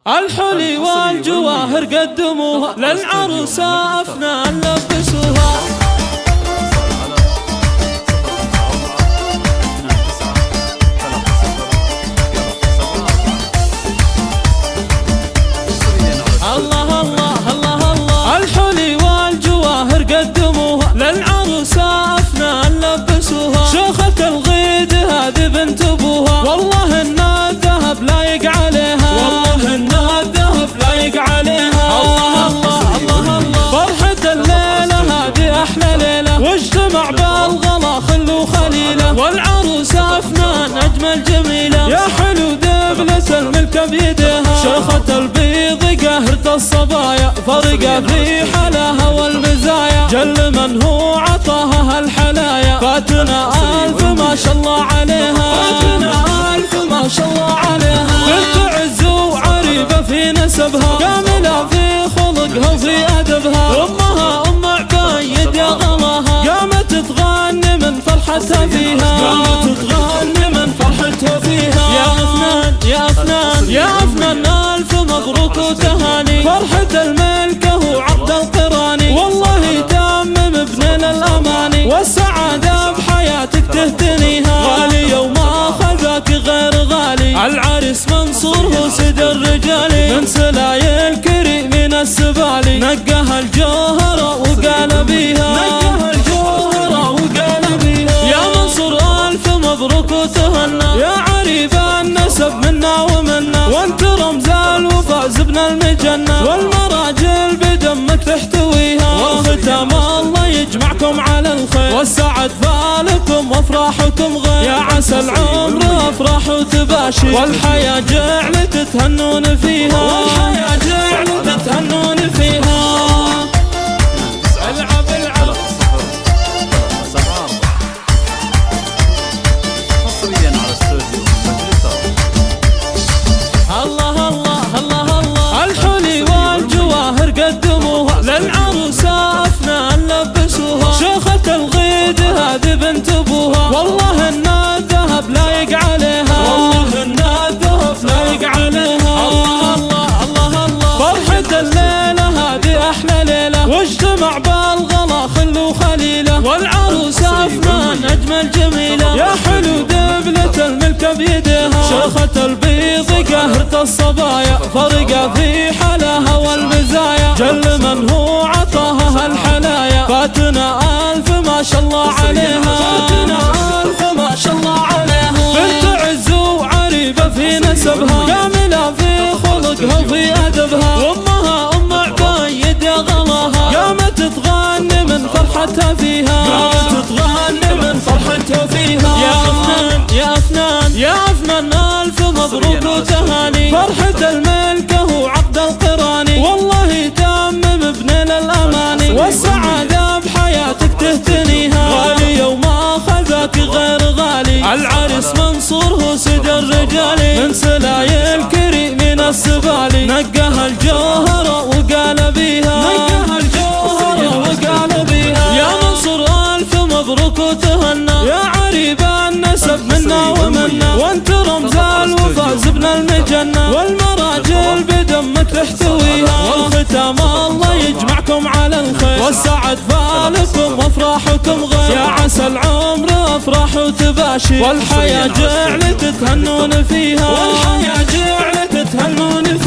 الحلي والجواهر قدموها للعروسة أفنان لبسوها. الله الله الله الله. الحلي والجواهر قدموها للعروسة أفنان لبسوها. شيخة الغيد هذه بنت أبوها، والله إن الذهب لايق عليها، والله إن الذهب لايق عليها. الله الله الله الله. فرحة الليلة هذه أحلى ليلة، واجتمع بالغلا خل وخليلة، والعروسة أفنان أجمل جميلة. يا حلو دبلة الملك بيدها، شيخة البيض قاهرة الصبايا، فرقة في حلاها والمزايا. جل من هو عطاها هالحلايا، فاتنا ألف ما شاء الله عليها، فاتنا ألف ما شاء الله عليها. بنت عز وعريبة في نسبها، كاملة في خلقها وفي أدبها. أمها أم عبايد يا غلاها، قامت تغني من فرحتها فيها، قامت تغني من فرحتها فيها. يا أفنان يا أفنان يا أفنان، ألف مبروك وتهاني. فرحة الملكة وعقد القراني، والله يتمم ابن الأماني، والسعادة بحياتك تهتنيها. غالي وما خذاك غير غالي، العريس منصور هو سيد الرجال، من سلاي الكريم من السبالي. نقاها الجوهرة وقال بيها، نقاها الجوهرة وقال بيها. يا منصور ألف مبروك وتهنى، يا عريب النسب منا ومنا، وانت رمز الوفاء زبن المجنة، والمراجل بدمك تحتويها. والختام الله يجمعكم على الخير، والسعد بالكم وافراحكم غير. يا عسى العمر افراح وتباشر، والحياة جعلت تهنون فيها، والحياة جعلت تهنون فيها. العب العب حصريا على استوديو الله الله الله الله. الحلي والجواهر قدموها للعروسة أفنان لبسوها. شيخة الغيد هذه بنت أبوها، والله إن الذهب لايق عليها، والله إن الذهب لايق عليها. الله الله الله الله. فرحة الليلة هذه أحلى ليلة، واجتمع بالغلا خل وخليلة، والعروسة أفنان أجمل جميلة. يا حلو دبلة الملك بيدها، شيخة البيض قاهرة الصبايا، فرقة في حلاها والمزايا. جل من هو عطاها هالحلايا، فاتنا ألف ما شاء الله عليها، فاتنا ألف ما شاء الله عليها. بنت عز وعريبة في نسبها، كاملة في خلقها وفي أدبها. أمها أم عبايد يا غلاها، قامت تغني من فرحتها فيها، قامت تغني من فرحتها فيها. يا أفنان يا أفنان يا أفنان، ألف مبروك وتهاني. فرحة الملكة وعقد القراني، والله يتمم ابن الأماني، والسعادة بحياتك تهتنيها. غالي وما خذاك غير غالي، العريس منصور هو سيد الرجال، من سلاي الكريم من السبالي. نقاها الجوهرة وقال بيها، نقاها الجوهرة وقال بيها. يا منصور ألف مبروك وتهنى، يا عريب النسب منا ومنا، وانت رمز الوفاء زبن المجنة، والمراجل بدمك تحتويها. والختام الله يجمعكم على الخير، والسعد بالكم وافراحكم غير. يا عسى العمر افراح وتباشر، والحياة جعلت تهنون فيها، والحياة جعلت تهنون فيها.